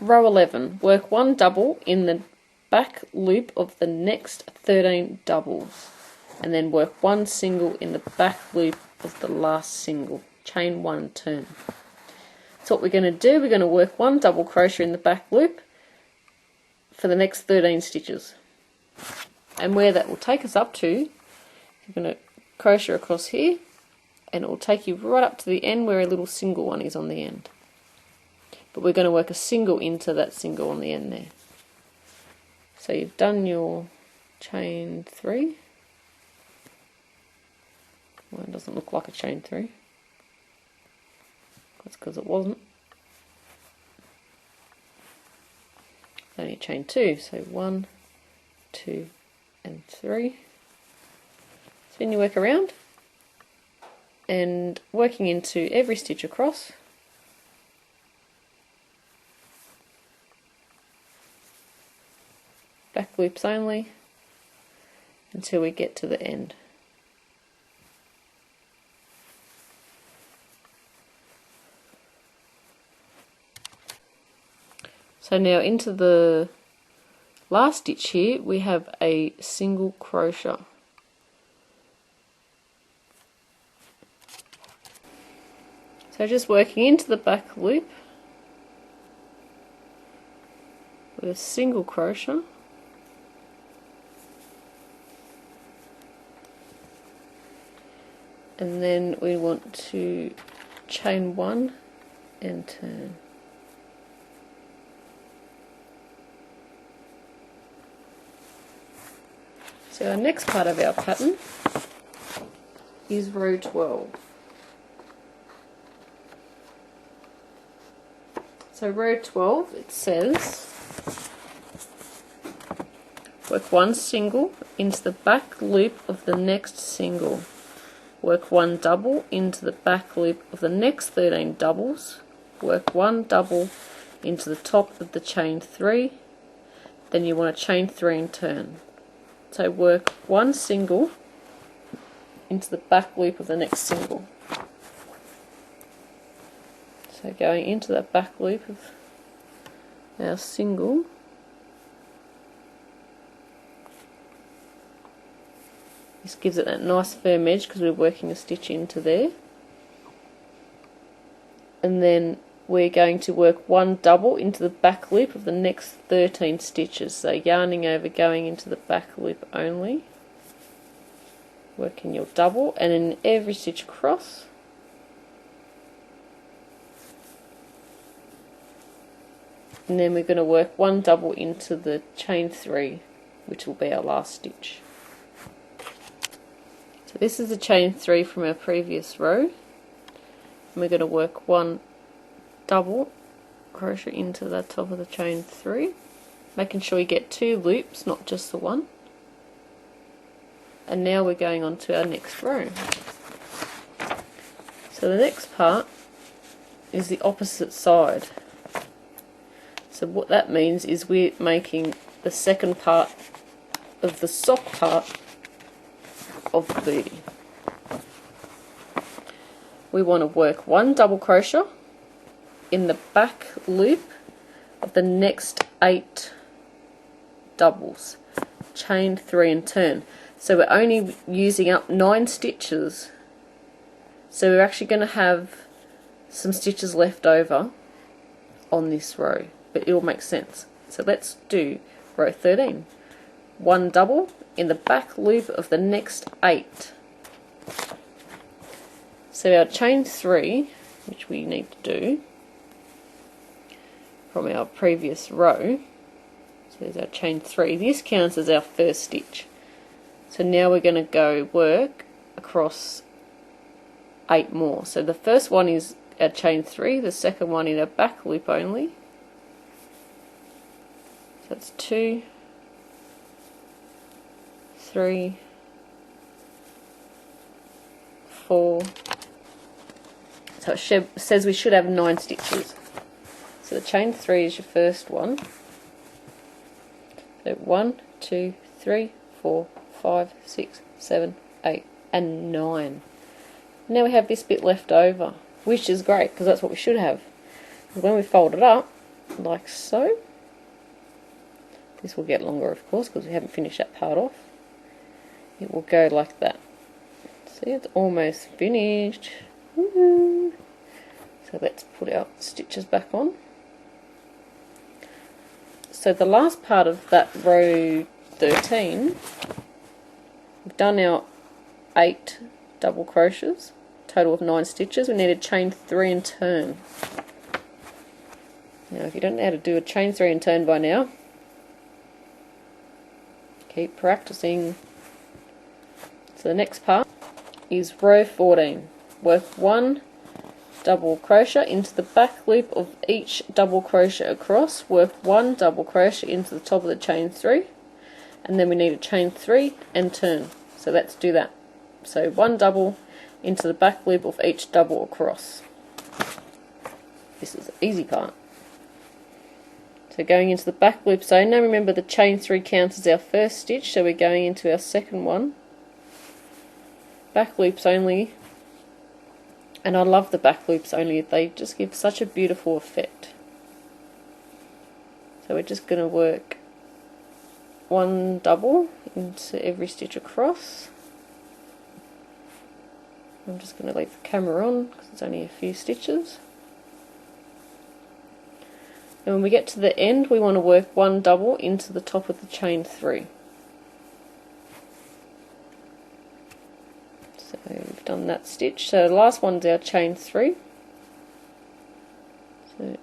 row 11, work 1 double in the back loop of the next 13 doubles, and then work 1 single in the back loop of the last single. Chain 1 and turn. So what we're going to do, we're going to work 1 double crochet in the back loop for the next 13 stitches. And where that will take us up to, you're going to crochet across here, and it will take you right up to the end where a little single one is on the end. But we're going to work a single into that single on the end there. So you've done your chain 3. Well, it doesn't look like a chain 3. That's because it wasn't. It's only a chain 2, so 1, 2, and 3. So then you work around and working into every stitch across. Back loops only until we get to the end. So now into the last stitch here we have a single crochet. So just working into the back loop with a single crochet, and then we want to chain 1 and turn. So our next part of our pattern is row 12. So row 12, it says work 1 single into the back loop of the next single, work 1 double into the back loop of the next 13 doubles, work 1 double into the top of the chain 3, then you want to chain 3 and turn. So work 1 single into the back loop of the next single. So going into that back loop of our single, this gives it that nice firm edge because we're working a stitch into there. And then we're going to work 1 double into the back loop of the next 13 stitches. So yarning over, going into the back loop only, working your double, and in every stitch across and then we're going to work 1 double into the chain 3, which will be our last stitch. So this is the chain 3 from our previous row, and we're going to work 1 double crochet into the top of the chain 3, making sure you get 2 loops, not just the 1. And now we're going on to our next row. So the next part is the opposite side. So what that means is we're making the second part of the sock part of the booty. We want to work 1 double crochet in the back loop of the next 8 doubles, chain 3 and turn. So we're only using up 9 stitches, so we're actually going to have some stitches left over on this row, but it will make sense. So let's do row 13. 1 double in the back loop of the next 8. So our chain 3, which we need to do from our previous row, so there's our chain 3, this counts as our first stitch. So now we're going to go work across 8 more. So the first one is our chain 3, the second one in our back loop only. So that's 2, 3, 4. So it says we should have 9 stitches. So the chain 3 is your first one. So 1, 2, 3, 4, 5, 6, 7, 8, and 9. Now we have this bit left over, which is great because that's what we should have. When we fold it up, like so. This will get longer, of course, because we haven't finished that part off. It will go like that. See, it's almost finished. Woohoo! So let's put our stitches back on. So the last part of that row 13, we've done our 8 double crochets, total of 9 stitches. We need to chain 3 and turn. Now if you don't know how to do a chain 3 and turn by now, keep practicing. So the next part is row 14. Work 1 double crochet into the back loop of each double crochet across. Work 1 double crochet into the top of the chain 3, and then we need to chain 3 and turn. So let's do that. So 1 double into the back loop of each double across. This is the easy part. So going into the back loop, so now remember the chain 3 counts as our first stitch, so we're going into our second one. Back loops only, and I love the back loops only, they just give such a beautiful effect. So we're just going to work 1 double into every stitch across. I'm just going to leave the camera on because it's only a few stitches. And when we get to the end, we want to work 1 double into the top of the chain 3. So we've done that stitch. So the last one's our chain 3. So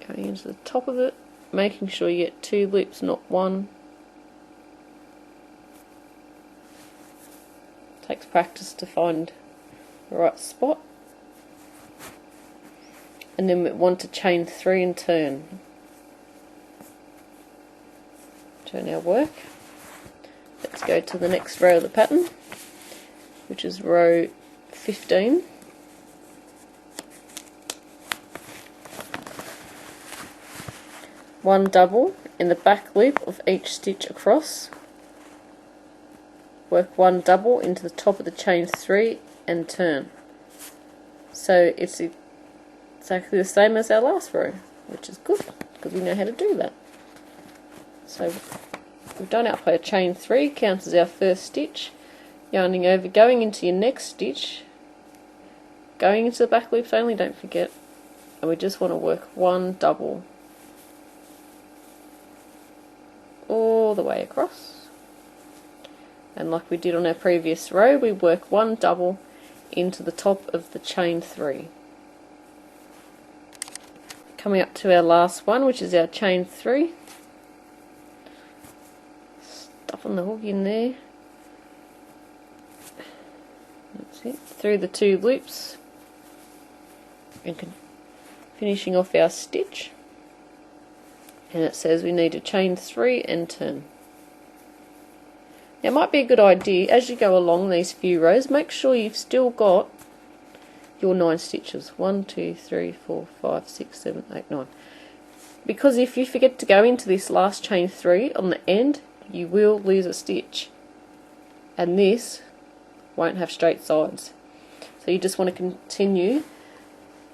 going into the top of it, making sure you get 2 loops, not 1. Takes practice to find the right spot. And then we want to chain 3 and turn. Turn our work. Let's go to the next row of the pattern, which is row 15. One double in the back loop of each stitch across. Work 1 double into the top of the chain 3 and turn. So it's exactly the same as our last row, which is good because we know how to do that. So we've done our chain 3, counts as our first stitch, yarning over, going into your next stitch, going into the back loops only, don't forget, and we just want to work 1 double all the way across. And like we did on our previous row, we work 1 double into the top of the chain 3. Coming up to our last one, which is our chain 3. Stuffing the hook in there. That's it. Through the 2 loops. And finishing off our stitch. And it says we need to chain 3 and turn. Now it might be a good idea, as you go along these few rows, make sure you've still got your 9 stitches. 1, 2, 3, 4, 5, 6, 7, 8, 9. Because if you forget to go into this last chain 3 on the end, you will lose a stitch. And this won't have straight sides. So you just want to continue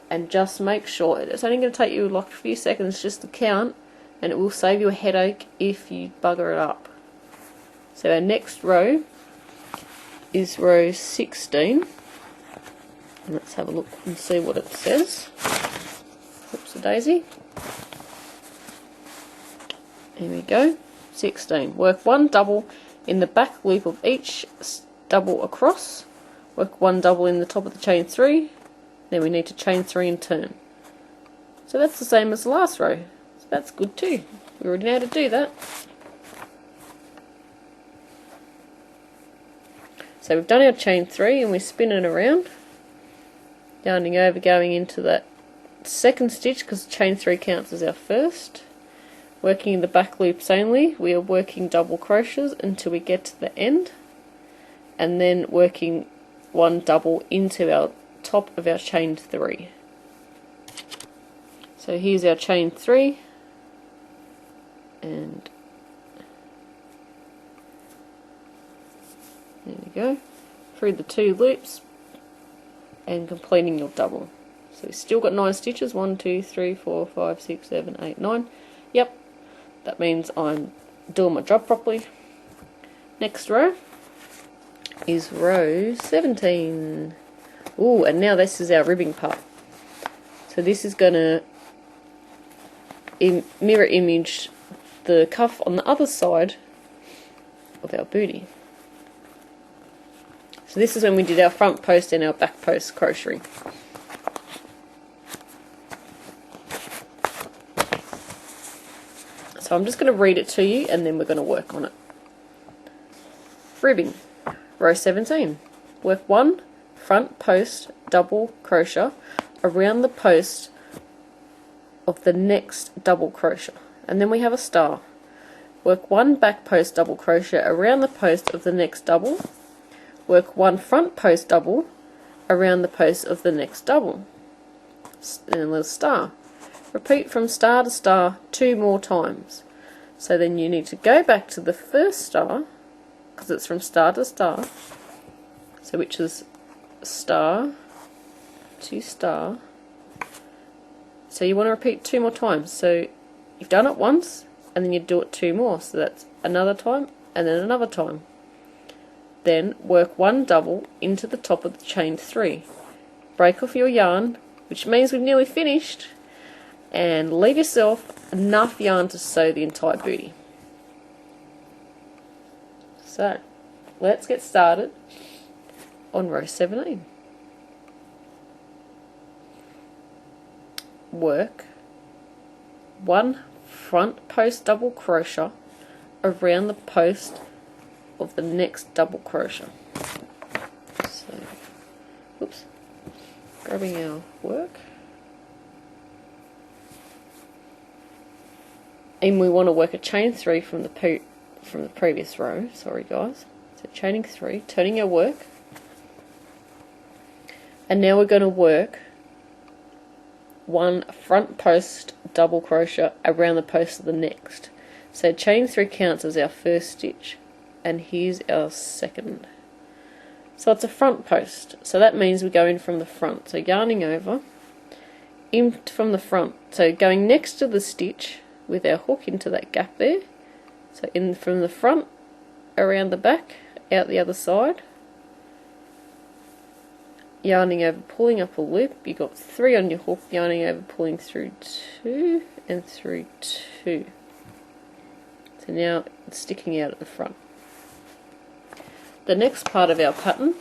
and just make sure, it's only going to take you like a few seconds just to count, and it will save you a headache if you bugger it up. So our next row is row 16. And let's have a look and see what it says. Whoops a daisy. Here we go. 16. Work 1 double in the back loop of each double across. Work 1 double in the top of the chain 3. Then we need to chain 3 and turn. So that's the same as the last row. So that's good too. We already know how to do that. So we've done our chain 3 and we're spinning around, yarning over, going into that second stitch because chain 3 counts as our first. Working in the back loops only, we are working double crochets until we get to the end, and then working 1 double into our top of our chain 3. So here's our chain 3, and there we go, through the 2 loops and completing your double. So we've still got 9 stitches. 1, 2, 3, 4, 5, 6, 7, 8, 9. Yep, that means I'm doing my job properly. Next row is row 17. Ooh, and now this is our ribbing part. So this is going to mirror image the cuff on the other side of our booty. So this is when we did our front post and our back post crocheting. So I'm just going to read it to you and then we're going to work on it. Ribbing, row 17. Work 1 front post double crochet around the post of the next double crochet, and then we have a star. Work 1 back post double crochet around the post of the next double. Work 1 front post double around the post of the next double, and a little star. Repeat from star to star 2 more times. So then you need to go back to the first star, because it's from star to star, so which is star to star. So you want to repeat 2 more times. So you've done it once and then you do it 2 more, so that's another time and then another time. Then work 1 double into the top of the chain 3. Break off your yarn, which means we've nearly finished, and leave yourself enough yarn to sew the entire booty. So let's get started on row 17. Work 1 front post double crochet around the post of the next double crochet. So, oops, grabbing our work, and we want to work a chain 3 from the previous row. Sorry guys. So chaining 3, turning our work, and now we're going to work 1 front post double crochet around the post of the next. So chain 3 counts as our first stitch, and here's our second. So it's a front post, so that means we go in from the front. So yarning over, in from the front, so going next to the stitch with our hook into that gap there. So in from the front, around the back, out the other side, yarning over, pulling up a loop. You got 3 on your hook, yarning over, pulling through 2 and through 2. So now it's sticking out at the front. The next part of our pattern,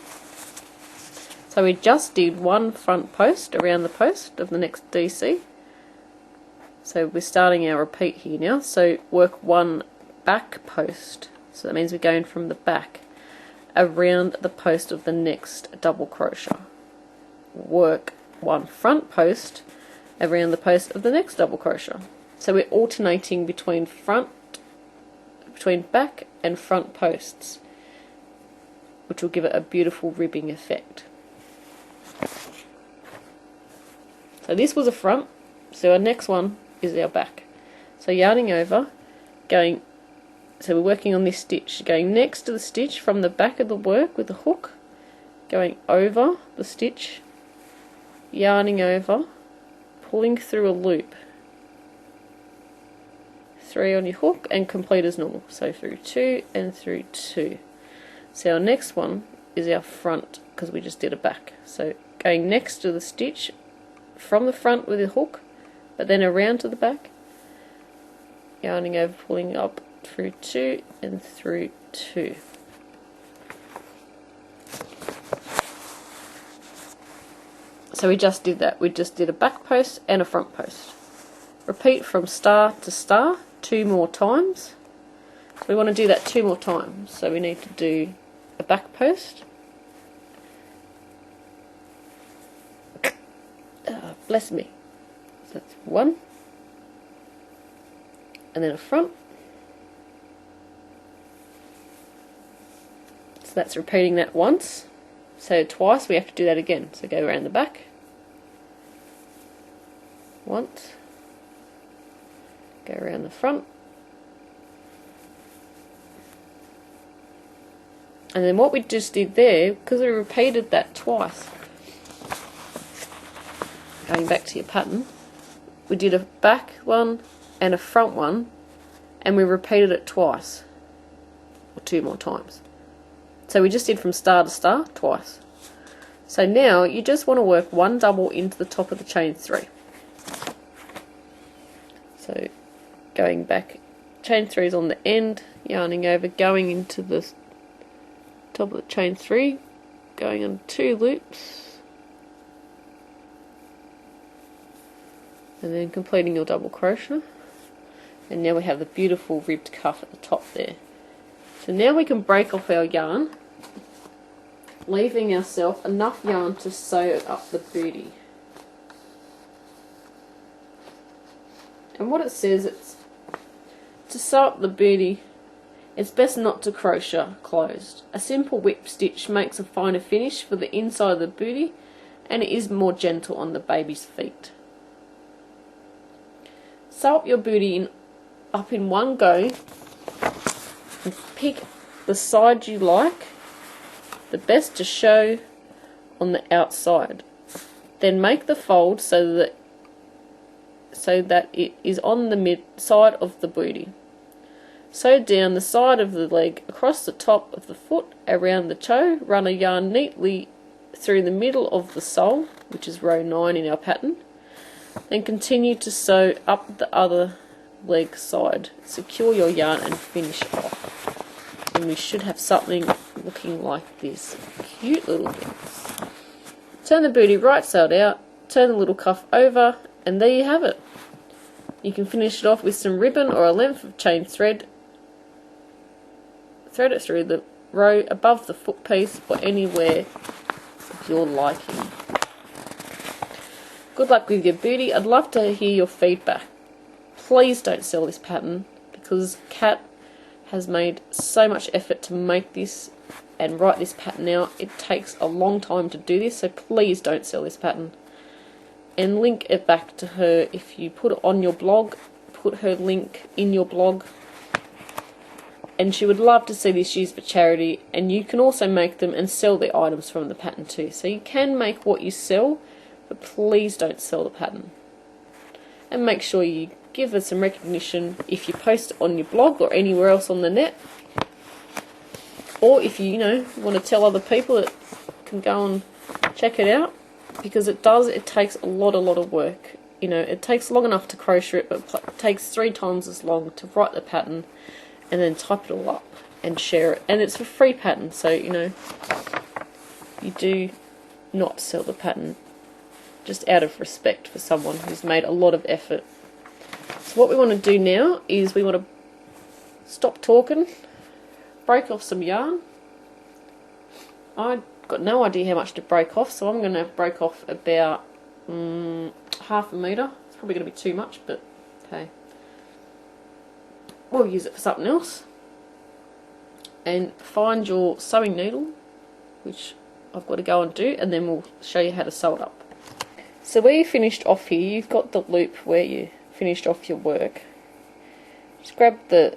so we just did 1 front post around the post of the next DC. So we're starting our repeat here now. So work 1 back post, so that means we're going from the back around the post of the next double crochet. Work 1 front post around the post of the next double crochet. So we're alternating between back and front posts, which will give it a beautiful ribbing effect. So this was a front, so our next one is our back. So yarning over, going, so we're working on this stitch, going next to the stitch from the back of the work with the hook, going over the stitch, yarning over, pulling through a loop, 3 on your hook, and complete as normal. So through 2 and through 2. So our next one is our front, because we just did a back. So going next to the stitch from the front with the hook, but then around to the back, yarning over, pulling up through 2 and through 2. So we just did that. We just did a back post and a front post. Repeat from star to star 2 more times. So we want to do that 2 more times. So we need to do a back post. Bless me. So that's 1. And then a front. So that's repeating that once. So twice we have to do that again. So go around the back. Once. Go around the front. And then what we just did there, because we repeated that twice, going back to your pattern, we did a back one and a front one, and we repeated it twice, or 2 more times. So we just did from star to star twice. So now you just want to work 1 double into the top of the chain 3. So going back, chain 3 is on the end, yarning over, going into the top of the chain 3, going on 2 loops, and then completing your double crochet. And now we have the beautiful ribbed cuff at the top there. So now we can break off our yarn, leaving ourselves enough yarn to sew up the booty. And what it says, it's to sew up the booty, it's best not to crochet closed. A simple whip stitch makes a finer finish for the inside of the booty, and it is more gentle on the baby's feet. Sew up your booty up in one go, and pick the side you like, the best to show on the outside. Then make the fold so that it is on the side of the booty. Sew down the side of the leg across the top of the foot around the toe. Run a yarn neatly through the middle of the sole, which is row 9 in our pattern. Then continue to sew up the other leg side. Secure your yarn and finish off. And we should have something looking like this. Cute little things. Turn the booty right side out, turn the little cuff over, and there you have it. You can finish it off with some ribbon or a length of chain thread. Thread it through the row above the foot piece or anywhere of your liking. Good luck with your booty. I'd love to hear your feedback. Please don't sell this pattern, because Kat has made so much effort to make this and write this pattern out. It takes a long time to do this, so please don't sell this pattern. And link it back to her. If you put it on your blog, put her link in your blog. And she would love to see this used for charity. And you can also make them and sell the items from the pattern too. So you can make what you sell, but please don't sell the pattern. And make sure you give her some recognition if you post it on your blog or anywhere else on the net. Or if you want to tell other people that can go and check it out. Because it takes a lot of work. It takes long enough to crochet it, but it takes 3 times as long to write the pattern and then type it all up and share it. And it's a free pattern, so you do not sell the pattern just out of respect for someone who's made a lot of effort. So what we want to do now is we want to stop talking, break off some yarn. I've got no idea how much to break off, so I'm going to break off about half a metre. It's probably going to be too much, but hey, we'll use it for something else. And find your sewing needle, which I've got to go and do, and then we'll show you how to sew it up. So where you finished off here, you've got the loop where you finished off your work. Just grab the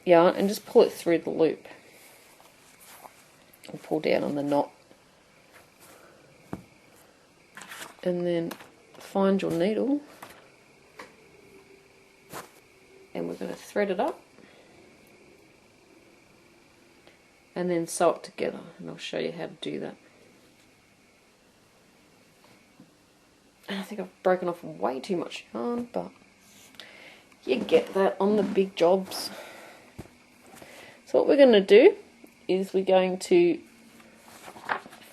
yarn and just pull it through the loop. And pull down on the knot. And then find your needle. And we're going to thread it up. And then sew it together. And I'll show you how to do that. And I think I've broken off way too much yarn, but you get that on the big jobs. So what we're going to do is we're going to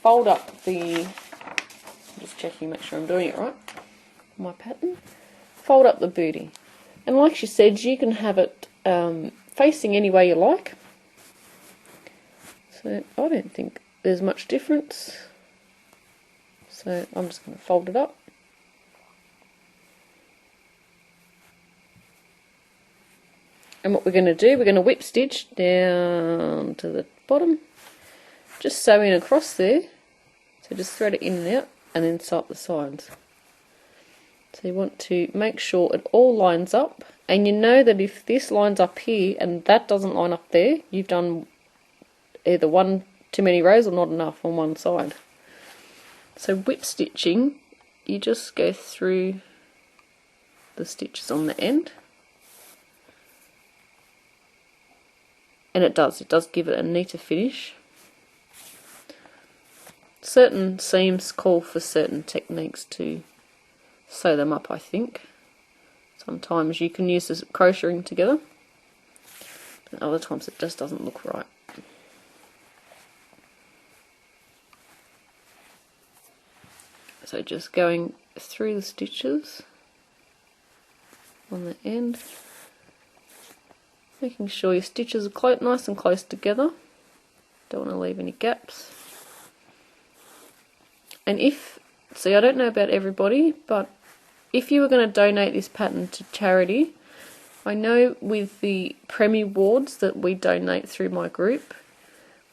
fold up the, I'm just checking, make sure I'm doing it right, my pattern, fold up the booty. And like she said, you can have it facing any way you like. So I don't think there's much difference. So I'm just going to fold it up. And what we're going to do, we're going to whip stitch down to the bottom, just sew in across there, so just thread it in and out, and then sew up the sides. So you want to make sure it all lines up, and you know that if this lines up here and that doesn't line up there, you've done either one too many rows or not enough on one side. So whip stitching you just go through the stitches on the end, and it does give it a neater finish. Certain seams call for certain techniques to sew them up, I think. Sometimes you can use the crocheting together, but other times it just doesn't look right. So just going through the stitches on the end, making sure your stitches are nice and close together. Don't want to leave any gaps. And see, I don't know about everybody, but if you were going to donate this pattern to charity, I know with the Premie wards that we donate through my group,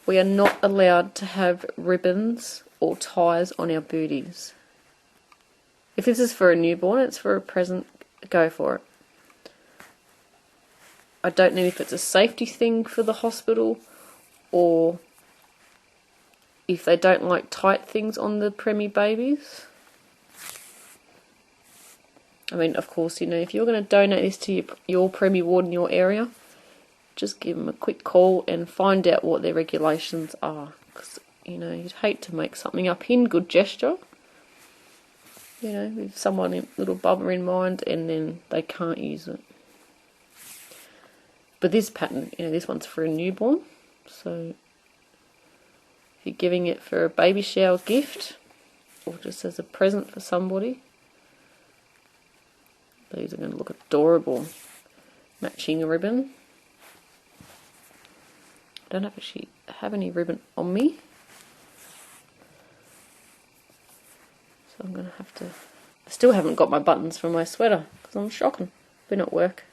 we are not allowed to have ribbons or ties on our booties. If this is for a newborn, it's for a present, go for it. I don't know if it's a safety thing for the hospital, or if they don't like tight things on the Premie babies. I mean, of course, you know, if you're going to donate this to your Premie ward in your area, just give them a quick call and find out what their regulations are. Because, you know, you'd hate to make something up in good gesture, you know, with someone a little bubba in mind, and then they can't use it. But this pattern, you know, this one's for a newborn, so if you're giving it for a baby shower gift, or just as a present for somebody, these are going to look adorable. Matching a ribbon. I don't actually have any ribbon on me, so I'm going to have to... I still haven't got my buttons for my sweater, because I'm shocking. Been at work.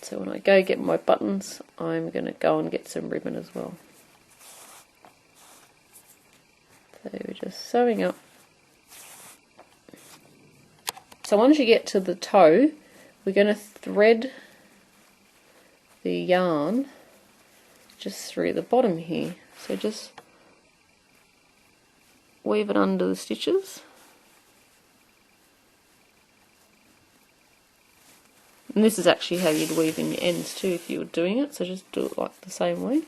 So when I go get my buttons, I'm going to go and get some ribbon as well. So we're just sewing up. So once you get to the toe, we're going to thread the yarn just through the bottom here. So just weave it under the stitches. And this is actually how you'd weave in your ends too if you were doing it, so just do it like the same way.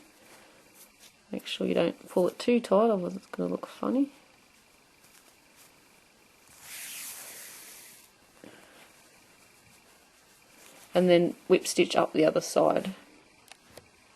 Make sure you don't pull it too tight, otherwise it's going to look funny. And then whip stitch up the other side.